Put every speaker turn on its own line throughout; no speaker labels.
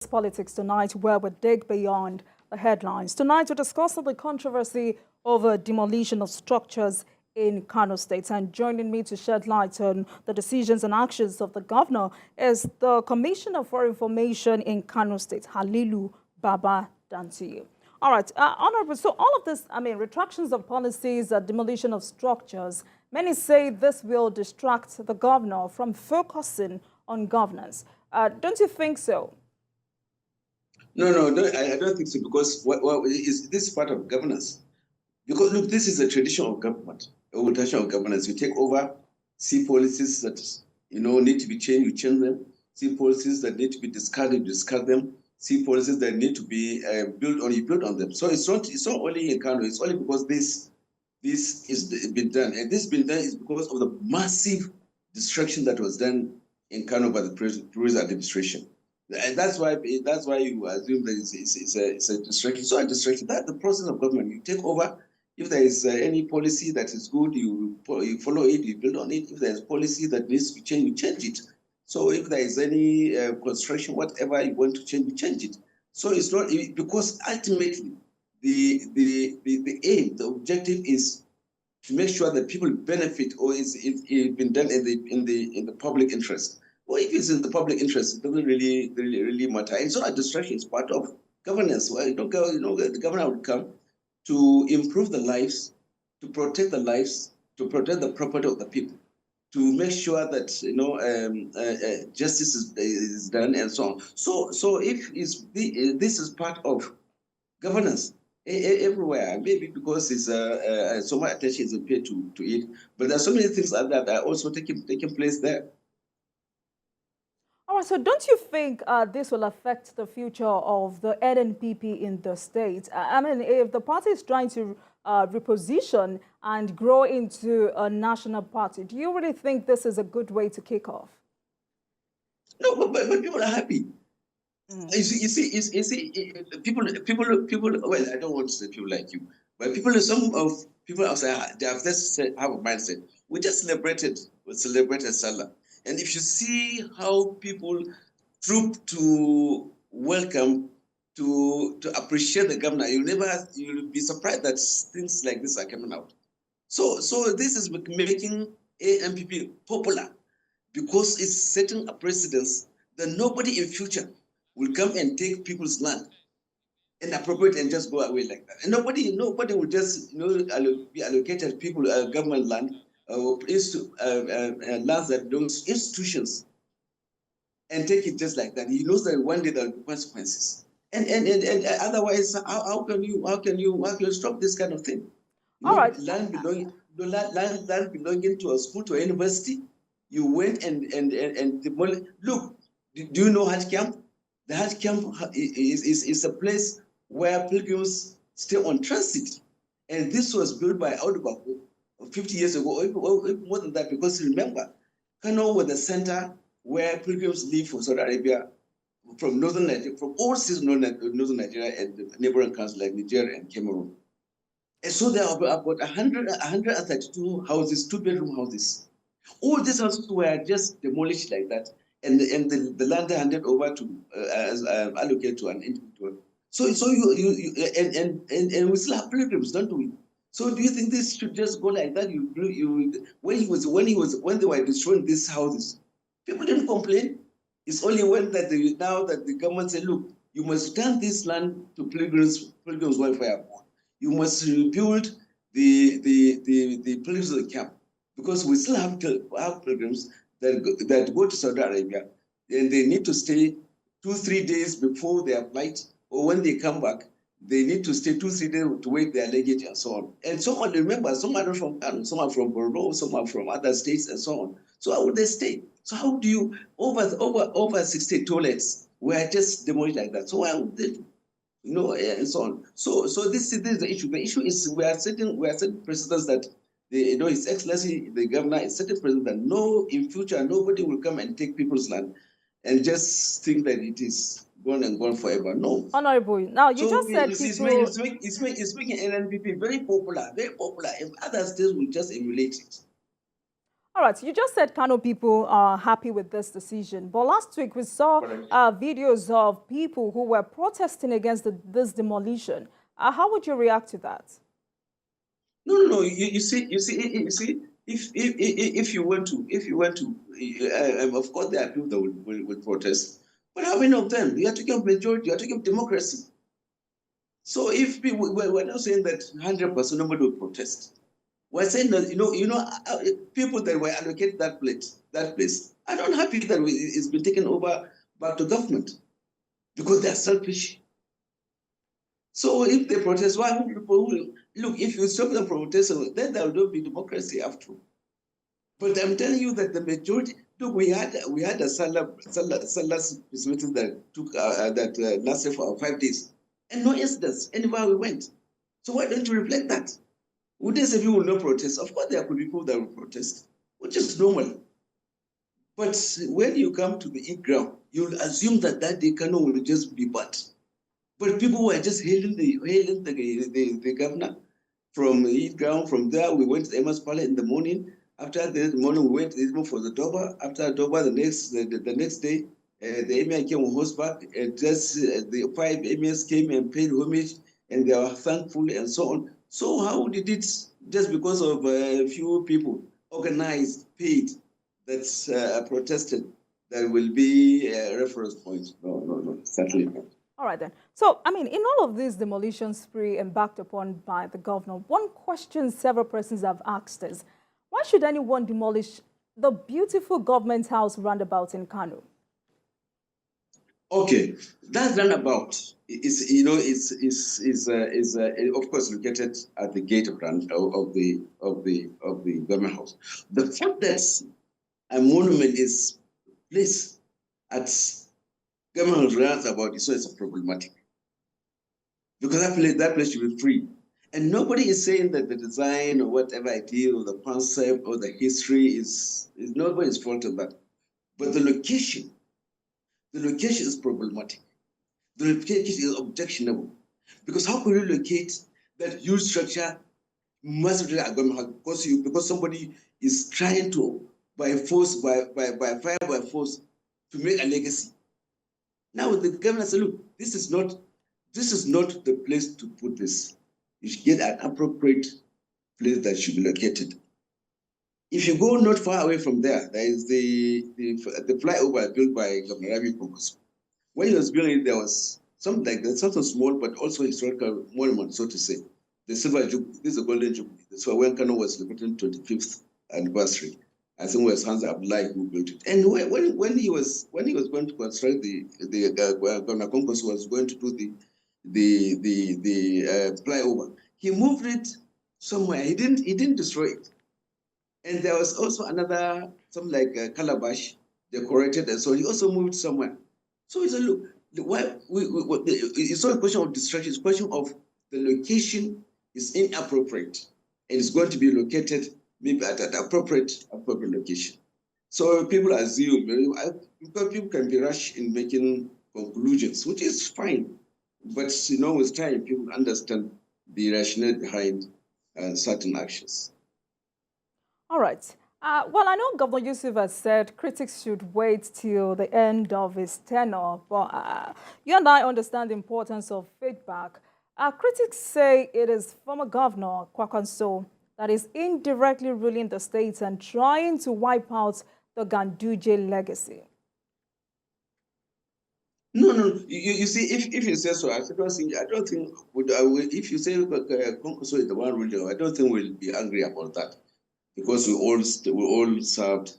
Politics tonight, where we dig beyond the headlines. Tonight, we're discussing the controversy over demolition of structures in Kano State. And joining me to shed light on the decisions and actions of the governor is the Commissioner for Information in Kano State, Halilu Baba Dantiye. All right, Honorable, so all of this, retractions of policies, demolition of structures, many say this will distract the governor from focusing on governance. Don't you think so?
No, I don't think so, because this is part of governance. Because look, this is a tradition of government, a tradition of governance. You take over, see policies that need to be changed, you change them. See policies that need to be discarded, you discard them. See policies that need to be built on, you build on them. So it's not only in Kano, it's only because this is been done, and this been done is because of the massive destruction that was done in Kano by the previous administration. And that's why you assume that it's a distraction. So a distraction, that's the process of government. You take over. If there is any policy that is good, you follow it, you build on it. If there is policy that needs to be changed, you change it. So if there is any construction, whatever you want to change, you change it. So it's not, because ultimately the aim, the objective is to make sure that people benefit, or it's been done in the public interest. Well, if it's in the public interest, it doesn't really matter. It's not a distraction; it's part of governance. Well, the governor will come to improve the lives, to protect the lives, to protect the property of the people, to make sure that justice is done, and so on. So if this is part of governance everywhere, maybe because it's so much attention is paid to it, but there are so many things that are also taking place there.
All right, so don't you think this will affect the future of the NNPP in the state? If the party is trying to reposition and grow into a national party, do you really think this is a good way to kick off?
No, but people are happy. You see, people. Well, I don't want to say people like you, but some of people outside, they have this have a mindset. We celebrated Salah. And if you see how people troop to welcome, to appreciate the governor, you'll be surprised that things like this are coming out. So this is making ANPP popular, because it's setting a precedence that nobody in future will come and take people's land and appropriate and just go away like that. And nobody will just be allocated people government land. Lands that belongs to institutions, and take it just like that. He knows that one day there will be consequences. And otherwise, how can you stop this kind of thing?
All right.
Land belonging to a school, to a university, you went and demolished. Look, do you know Hajj Camp? The Hajj Camp is a place where pilgrims stay on transit, and this was built by Audubon 50 years ago, or more than that, because remember, Kano was the center where pilgrims leave for Saudi Arabia, from northern Nigeria, from all seasons northern Nigeria and neighboring countries like Nigeria and Cameroon. And so there are about 132 houses, 2-bedroom houses. All these houses were just demolished like that, and the land handed over to allocated to an individual. So we still have pilgrims, don't we? So do you think this should just go like that? When they were destroying these houses, people didn't complain. It's only now that the government said, look, you must turn this land to pilgrims welfare board. You must rebuild the pilgrims of the camp, because we still have pilgrims that go to Saudi Arabia, and they need to stay 2-3 days before their flight, or when they come back, they need to stay 2-3 days to wait their luggage and so on. And remember, some are from Kano, some are from Borno, some are from other states and so on. So how would they stay? So how do you, over 60 toilets were just demolished like that? So how would they do? And so on. So this is the issue. The issue is we are setting precedents that His Excellency, the governor, is setting precedent that in future, nobody will come and take people's land and just think that it is gone and gone forever. No.
Honorable, now you just said people...
It's making NNPP very popular, very popular. If other states will just emulate it.
All right, you just said Kano people are happy with this decision, but last week we saw videos of people who were protesting against this demolition. How would you react to that?
No. You see, if you want to, of course there are people that will protest, but how many of them? You are talking of majority. You are talking of democracy. So if people, we're not saying that 100% nobody will protest. We're saying that people that were allocated that place are not happy that it's been taken over back to government because they are selfish. So if they protest, why would people look? If you stop them from protesting, then there will not be democracy after. But I'm telling you that the majority. Look, we had a Salah meeting that took lasted for 5 days, and no incidents anywhere we went. So why don't you reflect that? Would they say people will not protest? Of course, there could be people that will protest, which is normal. But when you come to the ground, you'll assume that day Kano will just be bad. But people were just hailing the governor from the ground. From there, we went to the Emas Palace in the morning. After the morning, we went even for the Doba. After Doba, the next day, the emir came on horseback. The 5 emirs came and paid homage, and they were thankful and so on. So how did it, just because of a few people organized, paid, that's protested, there will be a reference point? No, certainly not.
All right, then. So, I mean, in all of this demolition spree embarked upon by the governor, one question several persons have asked is, why should anyone demolish the beautiful government house roundabout in Kano?
Okay, that roundabout is, of course located at the gate of the government house. The fact that a monument is placed at government roundabout is also problematic, because that place should be free, and nobody is saying that the design or whatever it is or the concept or the history is nobody's fault of that, but the location. The location is problematic. The location is objectionable. Because how could you locate that huge structure massively at government house because somebody is trying to, by force, by fire, by force, to make a legacy? Now the governor said, look, this is not the place to put this. You should get an appropriate place that should be located. If you go not far away from there, there is the flyover built by Governor Rabi Konkoso. When he was building it, there was something like that, something small, but also historical monument, so to say. The silver jubilee, this is a golden jubilee. So when Kano was celebrating 25th anniversary, I think it was Hans Abdullahi who built it. And when he was going to construct Governor Konkoso was going to do the flyover, he moved it somewhere. He didn't destroy it. And there was also another, something like a calabash decorated, and so he also moved somewhere. So it's a look. It's not a question of destruction. It's a question of the location is inappropriate, and it's going to be located maybe at an appropriate location. So people assume, because people can be rash in making conclusions, which is fine, but with time people understand the rationale behind certain actions.
All right. Well, I know Governor Yusuf has said critics should wait till the end of his tenure, but you and I understand the importance of feedback. Critics say it is former Governor Kwankwaso that is indirectly ruling the state and trying to wipe out the Ganduje legacy.
No. You see, if you say so, I don't think if you say Kwankwaso is the one ruling, I don't think we'll be angry about that. Because we all served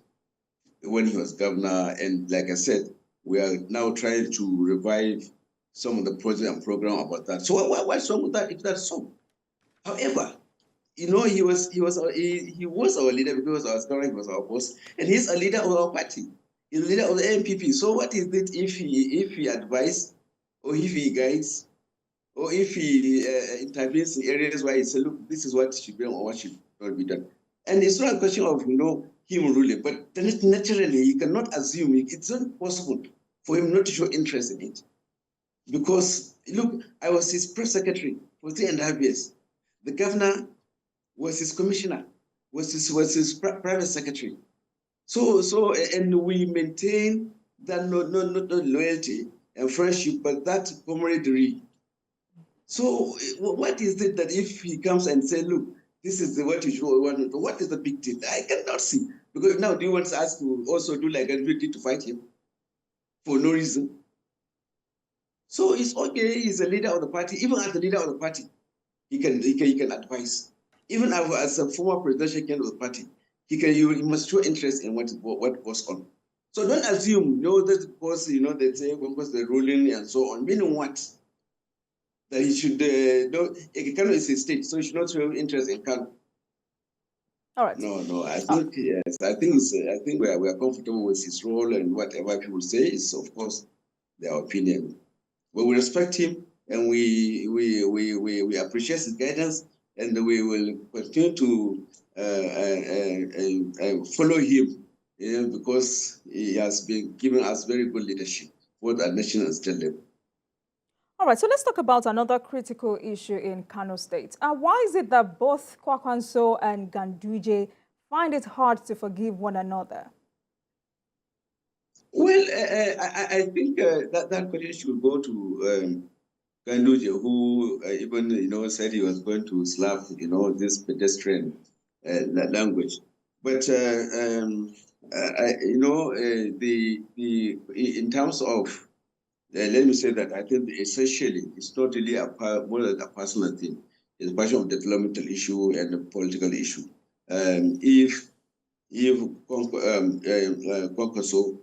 when he was governor, and like I said, we are now trying to revive some of the project and program about that. So what's wrong with that if that's so? However, he was our leader because he was our boss, and he's a leader of our party. He's a leader of the MPP. So what is it if he advises, or if he guides, or if he intervenes in areas where he says, look, this is what should be done or what should not be done? And it's not a question of him ruling, but naturally he cannot assume it's not possible for him not to show interest in it. Because look, I was his press secretary for 3.5 years. The governor was his commissioner, was his private secretary. And we maintain that not loyalty and friendship, but that camaraderie. So what is it that if he comes and say, look, this is what you should want to do, what is the big deal? I cannot see. Because now do you want us to also do like Ganduje to fight him for no reason? So it's okay, he's a leader of the party. Even as the leader of the party, he can advise. Even as a former presidential candidate of the party, you must show interest in what goes on. So don't assume, that because they say because the ruling and so on. Meaning what? That he should Kano is a state, so he should not show interest in Kano.
All right.
No. I think yes. I think we are comfortable with his role, and whatever people say is, of course, their opinion. But we respect him, and we appreciate his guidance, and we will continue to follow him, because he has been giving us very good leadership, both at national and state level.
All right, so let's talk about another critical issue in Kano State. Why is it that both Kwakwanso and Ganduje find it hard to forgive one another?
Well, I think that question should go to Ganduje, who even said he was going to slap this pedestrian language. But in terms of let me say that I think essentially it's not really more than a personal thing. It's a question of developmental issue and a political issue. If Kwankwaso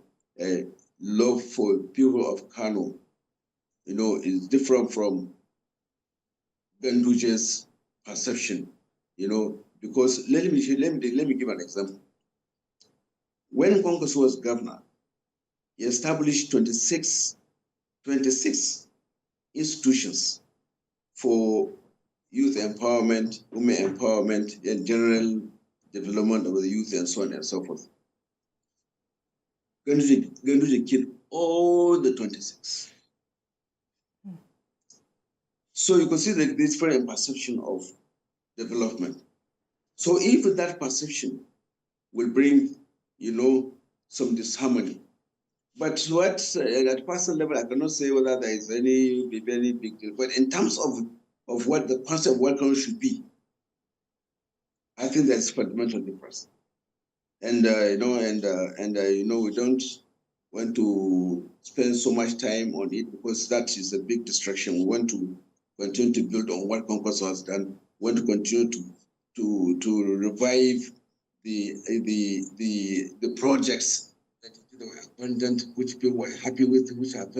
love for people of Kano, is different from Ganduje's perception, because let me give an example. When Kwankwaso was governor, he established 26 institutions for youth empowerment, women empowerment, and general development of the youth, and so on and so forth. Ganduje killed all the 26. So you can see the different perception of development. So if that perception will bring, some disharmony. But what at personal level, I cannot say whether there is any big deal. But in terms of what the concept of welcome should be, I think there's fundamental difference. And we don't want to spend so much time on it because that is a big distraction. We want to continue to build on what Congress has done. We want to continue to revive the projects that were abundant, which people were happy with, which have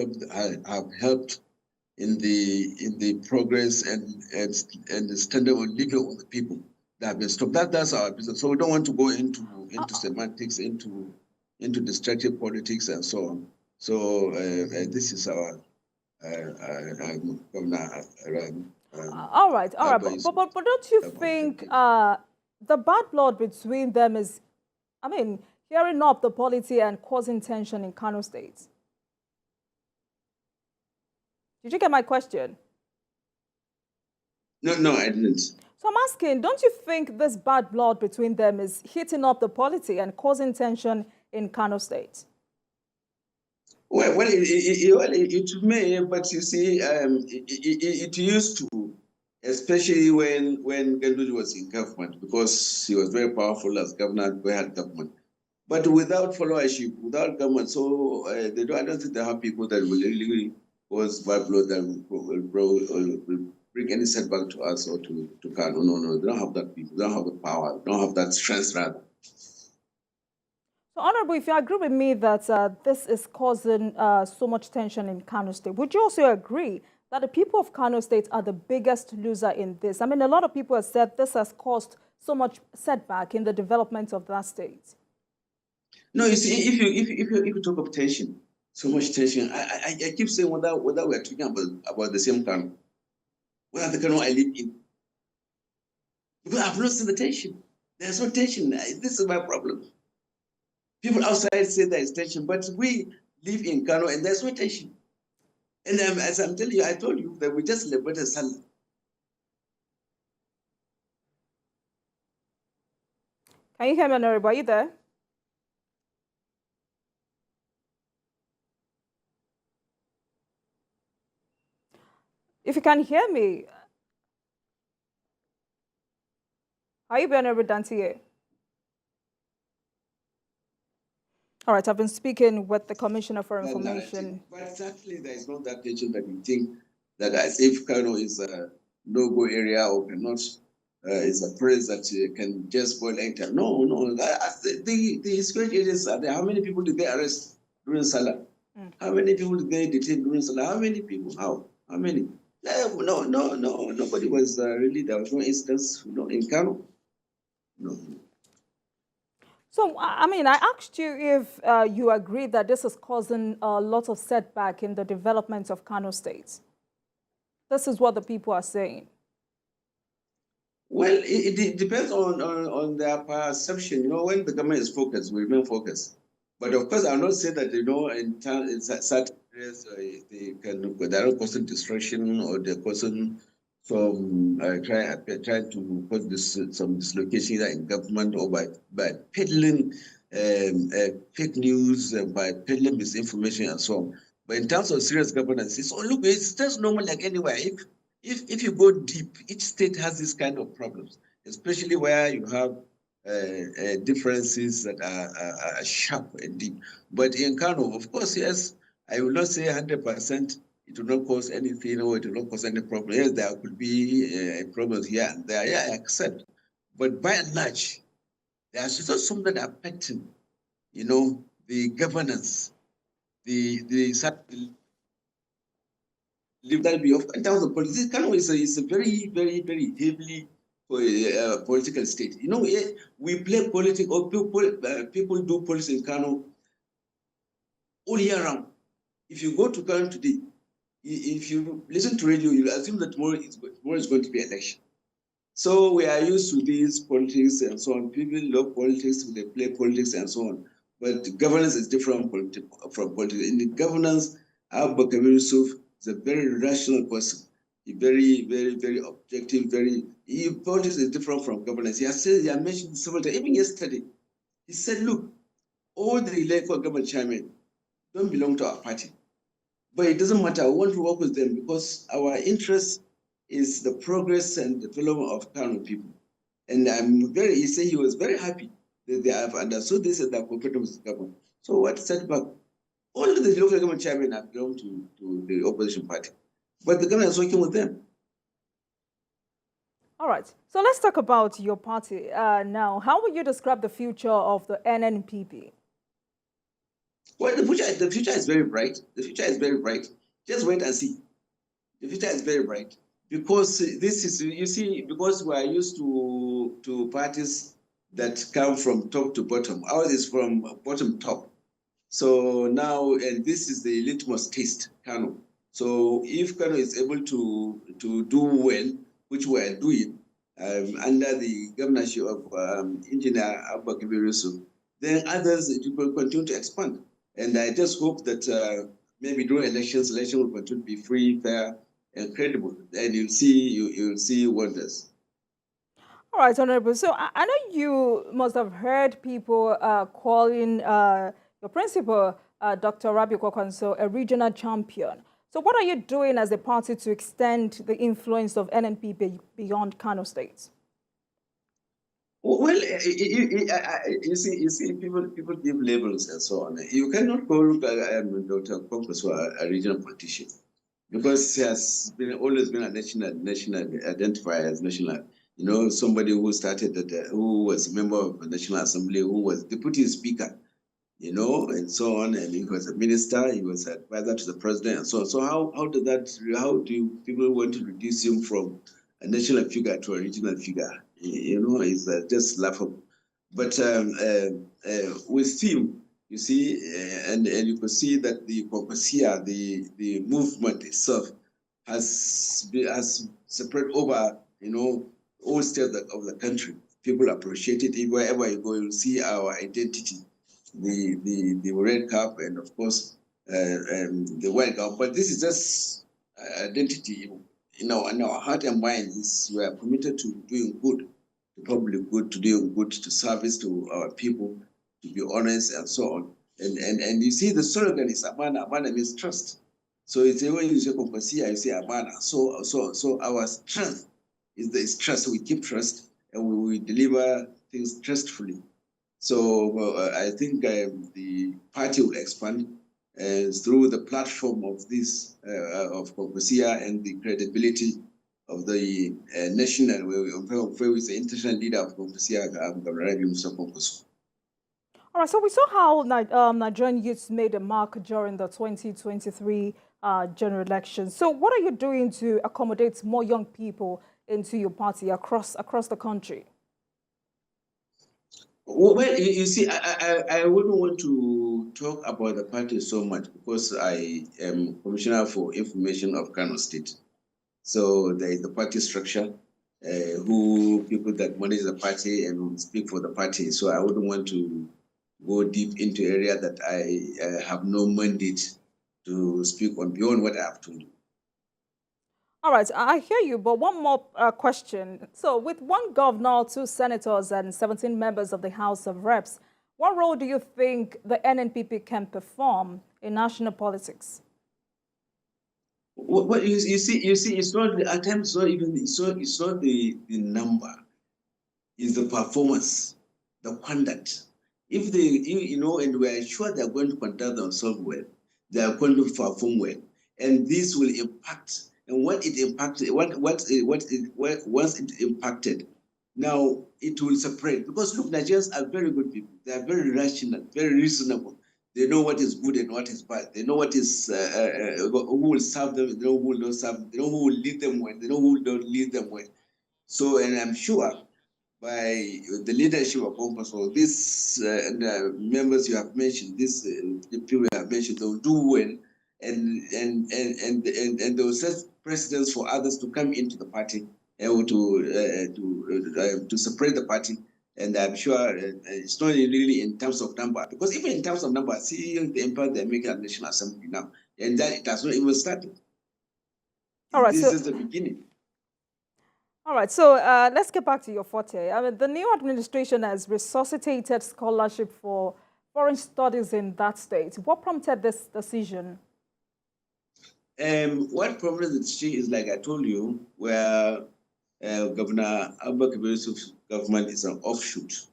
helped in the progress and the standard of living of the people that have been stopped. That's our business. So we don't want to go into semantics, into destructive politics and so on. So this is our governor.
All right. But don't you think the bad blood between them is, hearing up the polity and causing tension in Kano State? Did you get my question?
No, I didn't.
So I'm asking, don't you think this bad blood between them is heating up the polity and causing tension in Kano State?
Well, it may, but you see, it used to, especially when Ganduje was in government, because he was very powerful as governor, we had government. But without followership, without government, so I don't think they have people that will really cause bad blood that will bring any setback to us or to Kano. No, they don't have that people, they don't have the power, they don't have that strength rather.
So, Honorable, if you agree with me that this is causing so much tension in Kano State, would you also agree that the people of Kano State are the biggest loser in this? A lot of people have said this has caused so much setback in the development of that state.
No, you see, if you talk of tension, so much tension, I keep saying whether we're talking about the same Kano, whether the Kano I live in, because I've not seen the tension. There's no tension. This is my problem. People outside say there is tension, but we live in Kano and there's no tension. And as I'm telling you, I told you that we just celebrated Sunday.
Can you hear me, Honorable? Are you there? If you can hear me, are you Honorable Dantiye? All right, I've been speaking with the Commissioner for Information.
But certainly there is not that tension that you think that as if Kano is a no-go area or cannot, is a place that can just boil anytime. No, no. The security agents are there. How many people did they arrest during Salah? How many people did they detain during Salah? How many people? How? How many? No, nobody was really, there was no instance, in Kano. No.
So, I mean, I asked you if you agree that this is causing a lot of setback in the development of Kano State. This is what the people are saying.
Well, it depends on their perception. When the government is focused, we remain focused. But of course, I'll not say that, in certain areas, they're not causing destruction or they're causing some, trying to cause some dislocation in government or by peddling fake news, by peddling misinformation and so on. But in terms of serious governance, it's just normal like anywhere. If you go deep, each state has this kind of problems, especially where you have differences that are sharp and deep. But in Kano, of course, yes, I will not say 100%. It will not cause anything or it will not cause any problem. Yes, there could be problems here and there. Yeah, I accept. But by and large, there are still some that are affecting, the governance, the that be in terms of politics. Kano is a very, very, very heavily political state. We play politics, or people do politics in Kano all year round. If you go to Kano today, if you listen to radio, you'll assume that tomorrow is going to be election. So we are used to these politics and so on. People love politics, they play politics and so on. But governance is different from politics. In the governance, Abba Kabir Yusuf is a very rational person. He's very, very, very objective. Politics is different from governance. He has mentioned several times, even yesterday. He said, look, all the elected government chairmen don't belong to our party. But it doesn't matter. I want to work with them because our interest is the progress and development of Kano people. And he said he was very happy that they have understood this and they're cooperating with the government. So what setback? All of the local government chairmen have belonged to the opposition party. But the government is working with them.
All right. So let's talk about your party now. How would you describe the future of the NNPP?
Well, the future is very bright. The future is very bright. Just wait and see. The future is very bright because this is, because we are used to parties that come from top to bottom. Ours is from bottom top. So now, and this is the litmus test, Kano. So if Kano is able to do well, which we are doing under the governorship of Engineer Abba Kabir Yusuf, then others will continue to expand. And I just hope that maybe during election will continue to be free, fair, and credible. And you'll see wonders.
All right, Honorable. So I know you must have heard people calling your principal, Dr. Rabi Kwankwaso, a regional champion. So what are you doing as a party to extend the influence of NNPP beyond Kano State?
Well, you see, people give labels and so on. You cannot call Dr. Kwankwaso a regional politician because he has always been a national identifier as national. Somebody who started who was a member of the National Assembly, who was deputy speaker, and so on. And he was a minister. He was an advisor to the president, and so on. So how do people want to reduce him from a national figure to a regional figure? It's just laughable. But with him, you see, and you could see that the Kwankwasia, the movement itself has spread over, all states of the country. People appreciate it. Wherever you go, you'll see our identity, the red cap, and of course the white cap. But this is just identity. In our heart and mind, we are committed to doing good, to public good, to doing good, to service to our people, to be honest, and so on. And you see, the slogan is Amana. Amana means trust. So it's when you say Konkosia, you say Amana. So our strength is trust. We keep trust and we deliver things trustfully. So I think the party will expand through the platform of this of Konkosia and the credibility of the national, where is the international leader of Konkosia, Governor Yusuf.
All right, so we saw how Nigerian youths made a mark during the 2023 general election. So what are you doing to accommodate more young people into your party across the country?
Well, you see, I wouldn't want to talk about the party so much because I am Commissioner for Information of Kano State. So there is the party structure, who people that manage the party and speak for the party. So I wouldn't want to go deep into area that I have no mandate to speak on beyond what I have told you.
All right, I hear you, but one more question. So with one governor, two senators, and 17 members of the House of Reps, what role do you think the NNPP can perform in national politics?
Well, you see, it's not at times. Not even it's not the number, it's the performance, the conduct. If they, and we are sure they are going to conduct themselves well, they are going to perform well, and this will impact. And what it impacted, once it impacted, now it will separate. Because look, Nigerians are very good people. They are very rational, very reasonable. They know what is good and what is bad. They know what is who will serve them. They know who will not serve them. They know who will lead them well. They know who will not lead them well. So, and I'm sure by the leadership of Congress, or these members you have mentioned, these the people you have mentioned, they'll do well, and they'll set precedents for others to come into the party and to separate the party. And I'm sure it's not really in terms of number, because even in terms of number, see the impact they're making at the National Assembly now, and that it has not even started.
All right,
this is the beginning.
All right, so let's get back to your forte. I mean, the new administration has resuscitated scholarship for foreign studies in that state. What prompted this decision?
What prompted the decision is, like I told you, where Governor Yusuf's government is an offshoot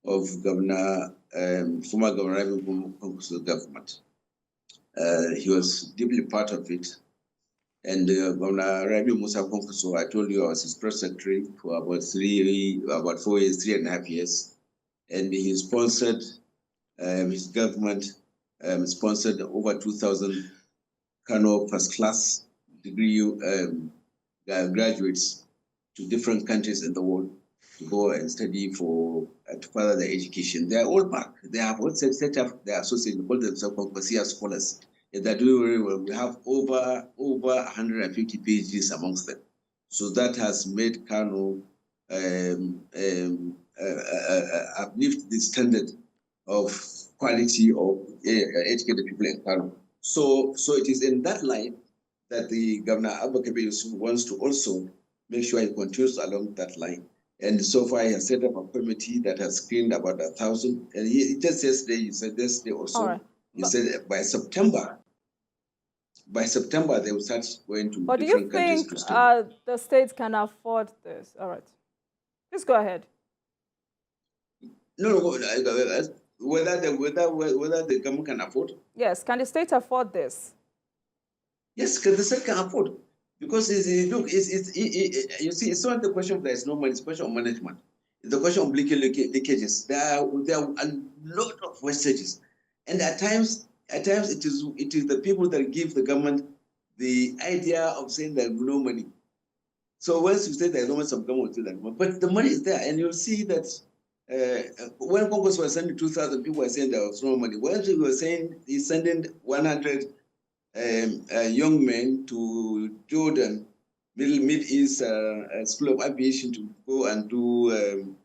of former Governor Rabi's government. He was deeply part of it. And Governor Rabi Musa Konkuso, I told you I was his press secretary for about 4 years, 3.5 years. And he sponsored, his government sponsored over 2,000 Kano first class degree graduates to different countries in the world to go and study to further their education. They are all back. They have also set up their association, call themselves Konkosia scholars. They're doing very well. We have over 150 PhDs amongst them. So that has made Kano uplift the standard of quality of educated people in Kano. So it is in that line that the Governor Yusuf wants to also make sure he continues along that line. And so far, he has set up a committee that has screened about 1,000. And he just yesterday, he said yesterday also, right. He said by September they will start going to different countries to study.
But do you think the states can afford this? All right, please go ahead.
No, whether the government can afford.
Yes, can the state afford this?
Yes, because the state can afford. Because you see, it's not the question of there is no money, it's a question of management. It's the question of leakages. There are a lot of wastages. And at times it is the people that give the government the idea of saying there's no money. So once you say there's no money, some government will do that. But the money is there, and you'll see that when Congress was sending 2,000 people were saying there was no money. Once we were saying he's sending 100 young men to Jordan, Middle East School of Aviation to go and do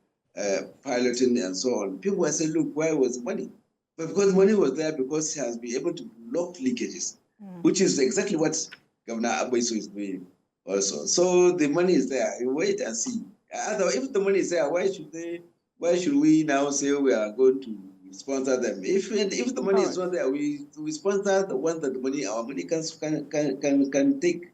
piloting and so on. People were saying, look, where was the money? But because money was there, because he has been able to block leakages, which is exactly what Governor Abbaiso is doing also. So the money is there. You wait and see. If the money is there, why should we now say we are going to We sponsor them. If the money is not there, we sponsor the one that our money can take.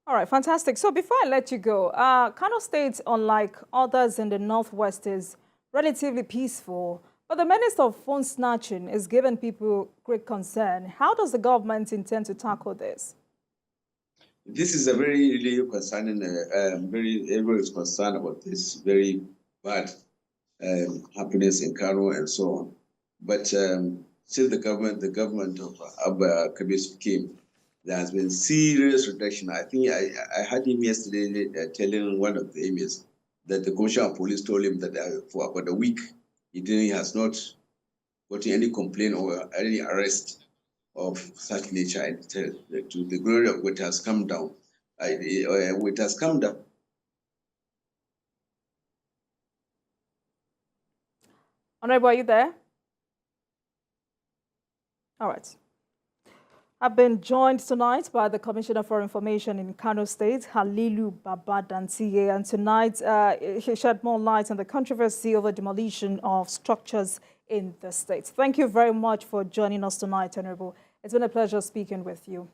All right, fantastic. So before I let you go, Kano State, unlike others in the Northwest, is relatively peaceful. But the menace of phone snatching is giving people great concern. How does the government intend to tackle this?
This is a very really concerning. Everyone is concerned about this very bad happiness in Kano and so on. But since the government of Abba Kabir came, there has been serious reduction. I think I heard him yesterday telling one of the emails that the commissioner of police told him that for about a week he has not gotten any complaint or any arrest of such nature. To the glory of what has come down. It has come down.
Honorable, are you there? All right. I've been joined tonight by the Commissioner for Information in Kano State, Halilu Baba Dantiye, and tonight he shed more light on the controversy over demolition of structures in the state. Thank you very much for joining us tonight, Honorable. It's been a pleasure speaking with you.